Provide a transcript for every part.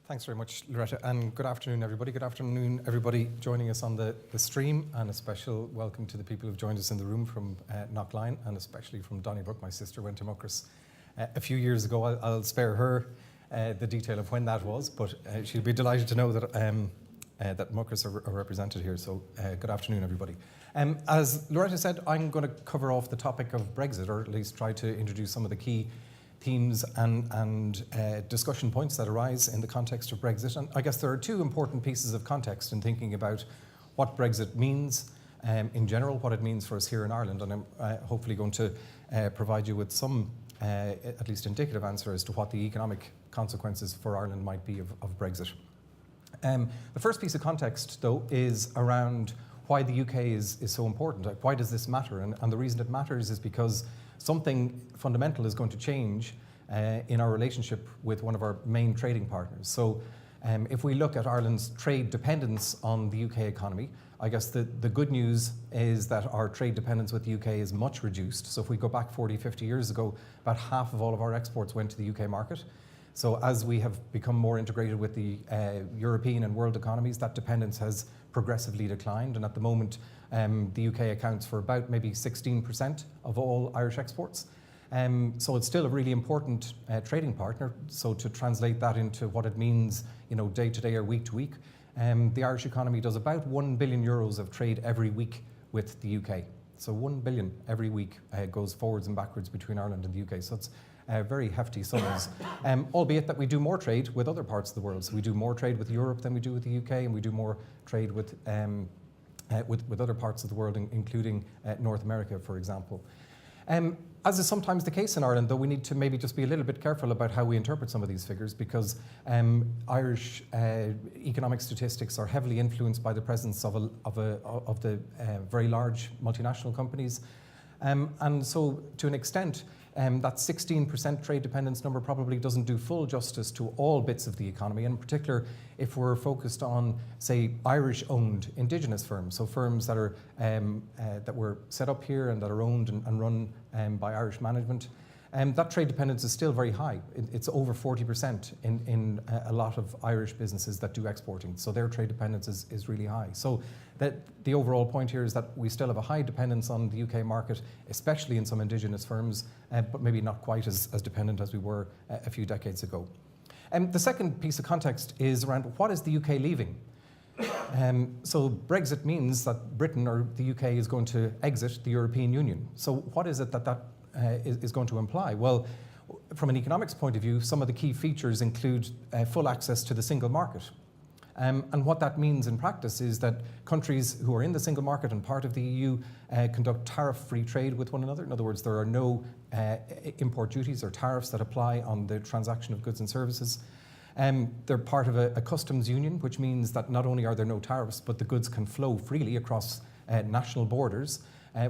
Thanks very much, Loretta, and good afternoon, everybody. Good afternoon, everybody joining us on the stream, and a special welcome to the people who've joined us in the room from Knockline, and especially from Donnybrook. My sister went to Muckross a few years ago. I'll spare her the detail of when that was, but she'll be delighted to know that that Muckross are represented here. So good afternoon, everybody. As Loretta said, I'm going to cover off the topic of Brexit, or at least try to introduce some of the key themes and discussion points that arise in the context of Brexit. And I guess there are two important pieces of context in thinking about what Brexit means in general, what it means for us here in Ireland, and I'm hopefully going to provide you with some at least indicative answer as to what the economic consequences for Ireland might be of Brexit. The first piece of context, though, is around why the UK is so important. Like, why does this matter? And the reason it matters is because something fundamental is going to change in our relationship with one of our main trading partners. So if we look at Ireland's trade dependence on the UK economy, I guess the good news is that our trade dependence with the UK is much reduced. So if we go back 40, 50 years ago, about half of all of our exports went to the UK market. So as we have become more integrated with the European and world economies, that dependence has progressively declined. And at the moment, the UK accounts for about maybe 16% of all Irish exports. So it's still a really important trading partner. So to translate that into what it means, day to day or week to week, the Irish economy does about €1 billion of trade every week with the UK. So 1 billion every week goes forwards and backwards between Ireland and the UK. So it's very hefty sums, albeit that we do more trade with other parts of the world. So we do more trade with Europe than we do with the UK, and we do more trade with other parts of the world, including North America, for example. As is sometimes the case in Ireland, though, we need to maybe just be a little bit careful about how we interpret some of these figures, because Irish economic statistics are heavily influenced by the presence of the very large multinational companies. And so, to an extent, that 16% trade dependence number probably doesn't do full justice to all bits of the economy, and in particular if we're focused on, say, Irish-owned indigenous firms, so firms that are that were set up here and that are owned and run by Irish management. That trade dependence is still very high. It's over 40% in a lot of Irish businesses that do exporting. So their trade dependence is really high. So the overall point here is that we still have a high dependence on the UK market, especially in some indigenous firms, but maybe not quite as dependent as we were a few decades ago. The second piece of context is around what is the UK leaving? So Brexit means that Britain or the UK is going to exit the European Union. So what is it that is going to imply? Well, from an economics point of view, some of the key features include full access to the single market. And what that means in practice is that countries who are in the single market and part of the EU conduct tariff-free trade with one another. In other words, there are no import duties or tariffs that apply on the transaction of goods and services. They're part of a customs union, which means that not only are there no tariffs, but the goods can flow freely across national borders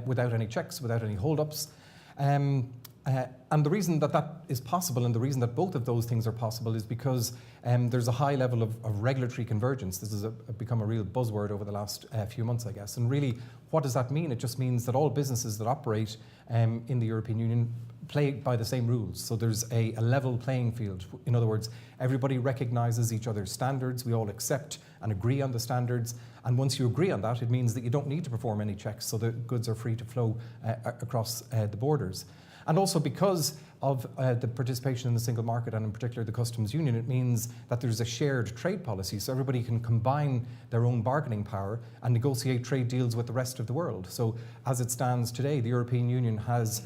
without any checks, without any hold-ups. And the reason that is possible, and the reason that both of those things are possible, is because there's a high level of regulatory convergence. This has become a real buzzword over the last few months, I guess. And really, what does that mean? It just means that all businesses that operate in the European Union play by the same rules. So there's a level playing field. In other words, everybody recognises each other's standards. We all accept and agree on the standards. And once you agree on that, it means that you don't need to perform any checks, so the goods are free to flow across the borders. And also because of the participation in the single market, and in particular the customs union, it means that there's a shared trade policy, so everybody can combine their own bargaining power and negotiate trade deals with the rest of the world. So as it stands today, the European Union has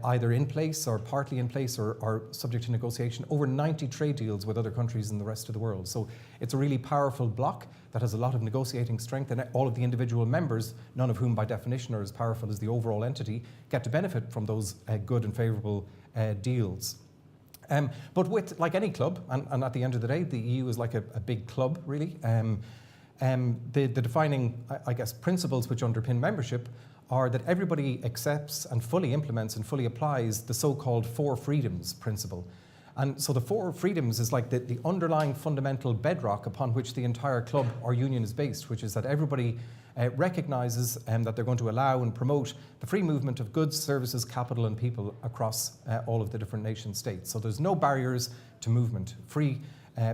either in place or partly in place or subject to negotiation over 90 trade deals with other countries in the rest of the world. So it's a really powerful bloc that has a lot of negotiating strength, and all of the individual members, none of whom by definition are as powerful as the overall entity, get to benefit from those good and favourable deals. But with, like any club, and at the end of the day, the EU is like a big club, really. The defining, I guess, principles which underpin membership are that everybody accepts and fully implements and fully applies the so-called four freedoms principle. And so the four freedoms is like the underlying fundamental bedrock upon which the entire club or union is based, which is that everybody recognises that they're going to allow and promote the free movement of goods, services, capital and people across all of the different nation states. So there's no barriers to movement, free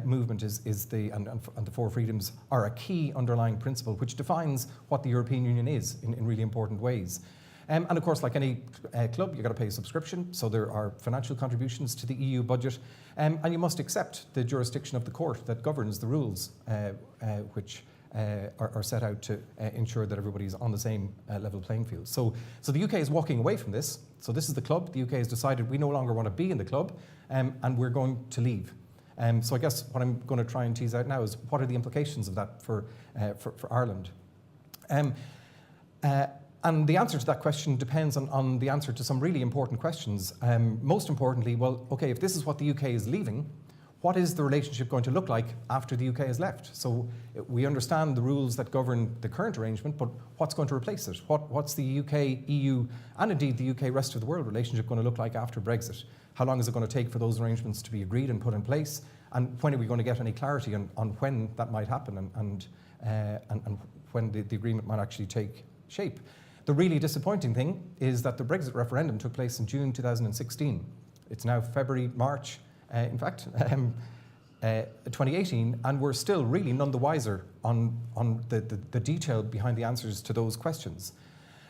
movement and the four freedoms are a key underlying principle which defines what the European Union is in really important ways. And of course, like any club, you've got to pay a subscription, so there are financial contributions to the EU budget, and you must accept the jurisdiction of the court that governs the rules which are set out to ensure that everybody's on the same level playing field. So the UK is walking away from this. So this is the club. The UK has decided we no longer want to be in the club, and we're going to leave. So I guess what I'm going to try and tease out now is what are the implications of that for Ireland? And the answer to that question depends on the answer to some really important questions. Most importantly, well, okay, if this is what the UK is leaving, what is the relationship going to look like after the UK has left? So we understand the rules that govern the current arrangement, but what's going to replace it? What's the UK, EU, and indeed the UK rest of the world relationship going to look like after Brexit? How long is it going to take for those arrangements to be agreed and put in place? And when are we going to get any clarity on when that might happen and when the agreement might actually take shape? The really disappointing thing is that the Brexit referendum took place in June 2016. It's now February, March, 2018, and we're still really none the wiser on the detail behind the answers to those questions.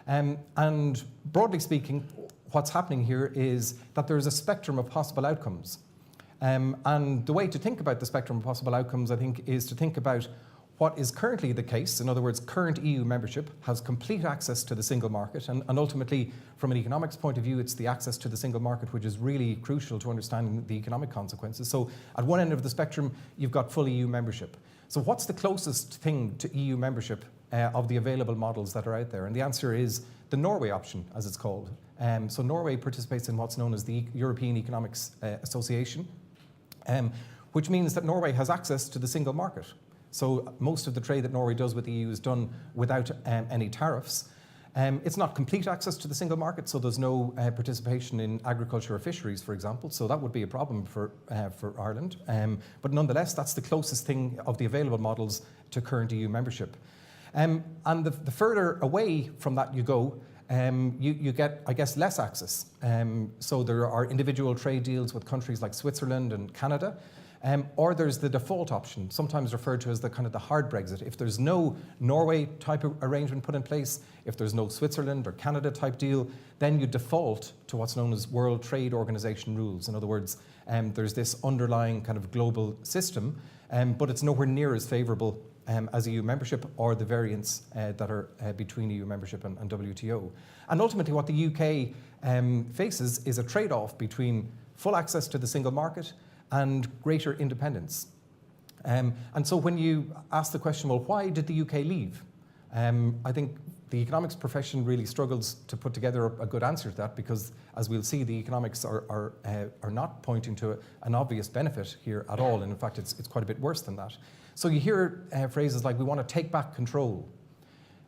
And broadly speaking, what's happening here is that there's a spectrum of possible outcomes. And the way to think about the spectrum of possible outcomes, I think, is to think about what is currently the case. In other words, current EU membership has complete access to the single market, and ultimately, from an economics point of view, it's the access to the single market which is really crucial to understanding the economic consequences. So at one end of the spectrum, you've got full EU membership. So what's the closest thing to EU membership of the available models that are out there? And the answer is the Norway option, as it's called. So Norway participates in what's known as the European Economics Association, which means that Norway has access to the single market. So most of the trade that Norway does with the EU is done without any tariffs. It's not complete access to the single market, so there's no participation in agriculture or fisheries, for example. So that would be a problem for Ireland. But nonetheless, that's the closest thing of the available models to current EU membership. And the further away from that you go, you get, I guess, less access. So there are individual trade deals with countries like Switzerland and Canada. Or there's the default option, sometimes referred to as the kind of the hard Brexit. If there's no Norway type of arrangement put in place, if there's no Switzerland or Canada type deal, then you default to what's known as World Trade Organization rules. In other words, there's this underlying kind of global system, but it's nowhere near as favourable as EU membership or the variants that are between EU membership and WTO. And ultimately what the UK faces is a trade-off between full access to the single market and greater independence. And so when you ask the question, well, why did the UK leave? I think the economics profession really struggles to put together a good answer to that because, as we'll see, the economics are not pointing to an obvious benefit here at all. And in fact, it's quite a bit worse than that. So you hear phrases like, we want to take back control.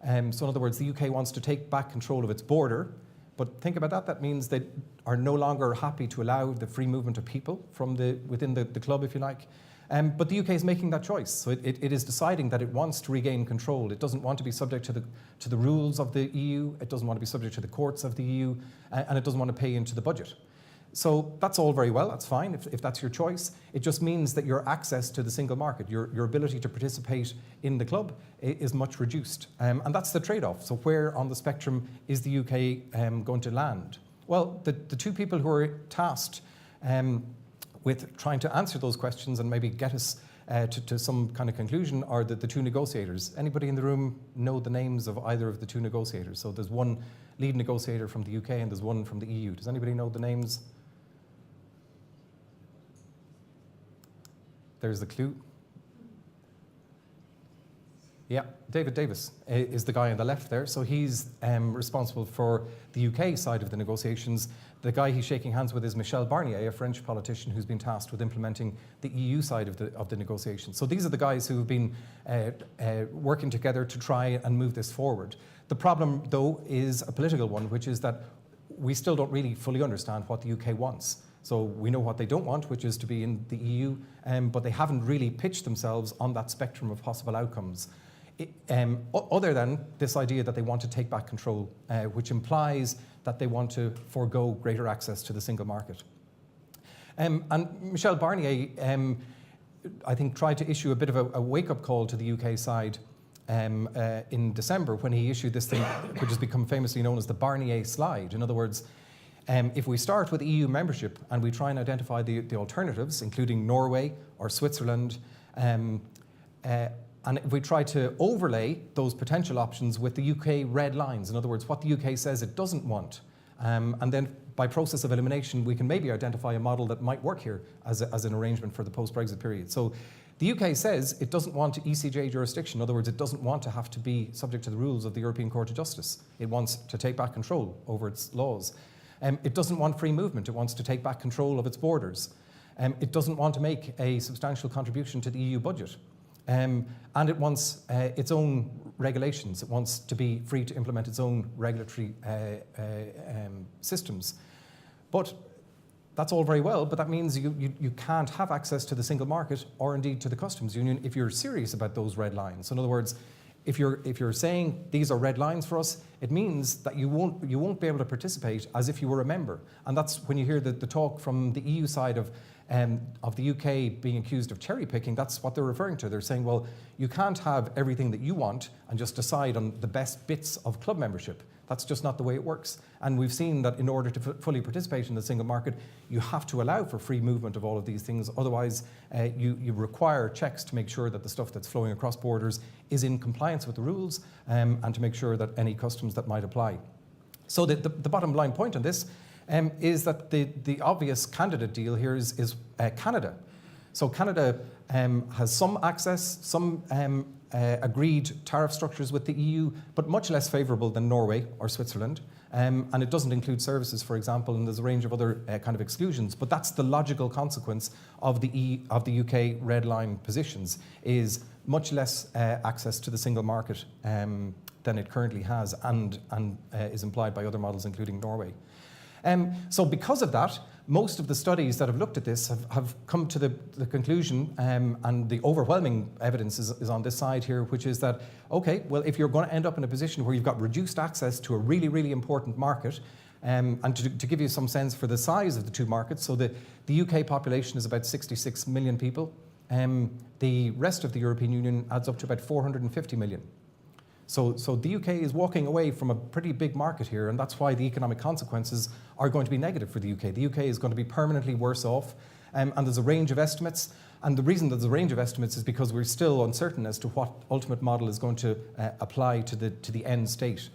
So in other words, the UK wants to take back control of its border. But think about that. That means they are no longer happy to allow the free movement of people from within the club, if you like. But the UK is making that choice. So it is deciding that it wants to regain control. It doesn't want to be subject to the rules of the EU. It doesn't want to be subject to the courts of the EU. And it doesn't want to pay into the budget. So that's all very well. That's fine if that's your choice. It just means that your access to the single market, your ability to participate in the club is much reduced. And that's the trade-off. So where on the spectrum is the UK going to land? Well, the two people who are tasked with trying to answer those questions and maybe get us to some kind of conclusion are the two negotiators. Anybody in the room know the names of either of the two negotiators? So there's one lead negotiator from the UK and there's one from the EU. Does anybody know the names? There's the clue. Yeah, David Davis is the guy on the left there. So he's responsible for the UK side of the negotiations. The guy he's shaking hands with is Michel Barnier, a French politician who's been tasked with implementing the EU side of the negotiations. So these are the guys who have been working together to try and move this forward. The problem, though, is a political one, which is that we still don't really fully understand what the UK wants. So we know what they don't want, which is to be in the EU, but they haven't really pitched themselves on that spectrum of possible outcomes. Other than this idea that they want to take back control, which implies that they want to forego greater access to the single market. And Michel Barnier I think, tried to issue a bit of a wake-up call to the UK side in December when he issued this thing which has become famously known as the Barnier slide. In other words, if we start with EU membership and we try and identify the alternatives, including Norway or Switzerland, and if we try to overlay those potential options with the UK red lines, in other words, what the UK says it doesn't want, and then by process of elimination, we can maybe identify a model that might work here as an arrangement for the post-Brexit period. So the UK says it doesn't want ECJ jurisdiction. In other words, it doesn't want to have to be subject to the rules of the European Court of Justice. It wants to take back control over its laws. It doesn't want free movement. It wants to take back control of its borders. It doesn't want to make a substantial contribution to the EU budget. And it wants its own regulations. It wants to be free to implement its own regulatory systems. But that's all very well, but that means you can't have access to the single market or indeed to the customs union if you're serious about those red lines. So in other words, if you're saying these are red lines for us, it means that you won't be able to participate as if you were a member. And that's when you hear the talk from the EU side of the UK being accused of cherry picking. That's what they're referring to. They're saying, well, you can't have everything that you want and just decide on the best bits of club membership. That's just not the way it works. And we've seen that in order to fully participate in the single market, you have to allow for free movement of all of these things. Otherwise, you require checks to make sure that the stuff that's flowing across borders is in compliance with the rules, and to make sure that any customs that might apply. So the bottom line point on this is that the obvious candidate deal here is Canada. So Canada has some access, some agreed tariff structures with the EU, but much less favourable than Norway or Switzerland. And it doesn't include services, for example, and there's a range of other kind of exclusions. But that's the logical consequence of the UK red line positions, is much less access to the single market than it currently has, and is implied by other models, including Norway. So because of that, most of the studies that have looked at this have come to the conclusion, and the overwhelming evidence is on this side here, which is that, okay, well, if you're going to end up in a position where you've got reduced access to a really, really important market, and to give you some sense for the size of the two markets, so the UK population is about 66 million people. The rest of the European Union adds up to about 450 million. So the UK is walking away from a pretty big market here, and that's why the economic consequences are going to be negative for the UK. The UK is going to be permanently worse off, and there's a range of estimates. And the reason that there's a range of estimates is because we're still uncertain as to what ultimate model is going to apply to the end state.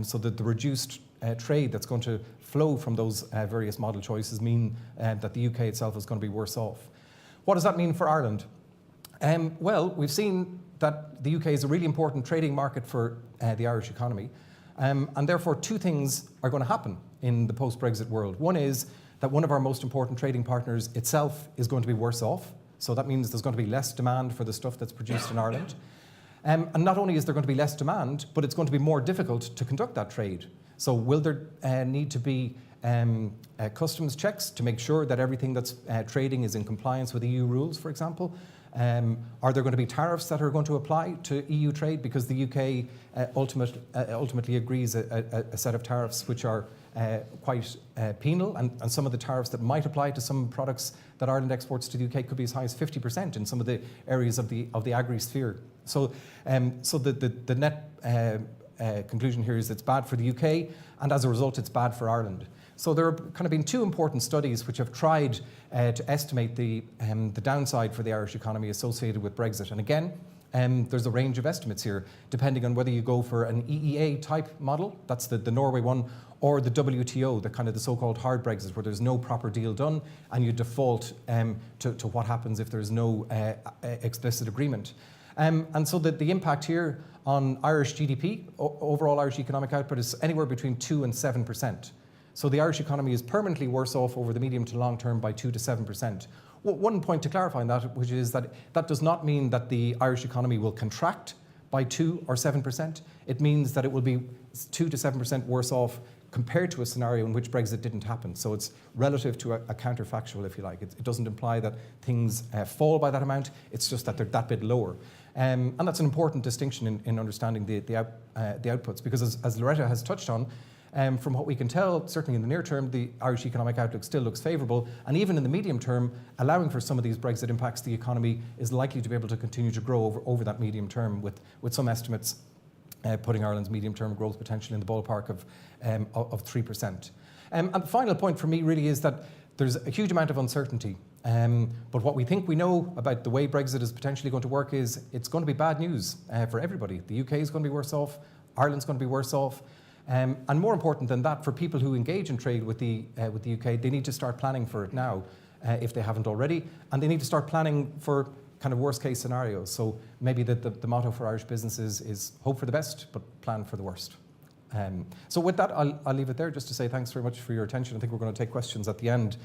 So that the reduced trade that's going to flow from those various model choices mean that the UK itself is going to be worse off. What does that mean for Ireland? Well, we've seen that the UK is a really important trading market for the Irish economy. And therefore, two things are going to happen in the post-Brexit world. One is that one of our most important trading partners itself is going to be worse off. So that means there's going to be less demand for the stuff that's produced in Ireland. And not only is there going to be less demand, but it's going to be more difficult to conduct that trade. So will there need to be customs checks to make sure that everything that's trading is in compliance with EU rules, for example? Are there going to be tariffs that are going to apply to EU trade, because the UK ultimately agrees a set of tariffs which are quite penal, and some of the tariffs that might apply to some products that Ireland exports to the UK could be as high as 50% in some of the areas of the agri-sphere. So the net conclusion here is it's bad for the UK, and as a result it's bad for Ireland. So there have kind of been two important studies which have tried to estimate the downside for the Irish economy associated with Brexit. And again, there's a range of estimates here, depending on whether you go for an EEA type model, that's the Norway one, or the WTO, the so-called hard Brexit, where there's no proper deal done and you default to what happens if there's no explicit agreement. And so the impact here on Irish GDP, overall Irish economic output, is anywhere between 2 and 7%. So the Irish economy is permanently worse off over the medium to long term by 2 to 7%. One point to clarify on that, which is that does not mean that the Irish economy will contract by 2 or 7%. It means that it will be 2 to 7% worse off compared to a scenario in which Brexit didn't happen. So it's relative to a counterfactual, if you like. It doesn't imply that things fall by that amount. It's just that they're that bit lower. And that's an important distinction in understanding the outputs, because as Loretta has touched on, From what we can tell, certainly in the near term, the Irish economic outlook still looks favourable, and even in the medium term, allowing for some of these Brexit impacts, the economy is likely to be able to continue to grow over that medium term, with some estimates putting Ireland's medium-term growth potential in the ballpark of 3%. And the final point for me really is that there's a huge amount of uncertainty. But what we think we know about the way Brexit is potentially going to work is it's going to be bad news for everybody. The UK is going to be worse off, Ireland's going to be worse off. And more important than that, for people who engage in trade with the UK, they need to start planning for it now, if they haven't already, and they need to start planning for kind of worst case scenarios. So maybe the motto for Irish businesses is hope for the best, but plan for the worst. So with that, I'll leave it there just to say thanks very much for your attention. I think we're going to take questions at the end.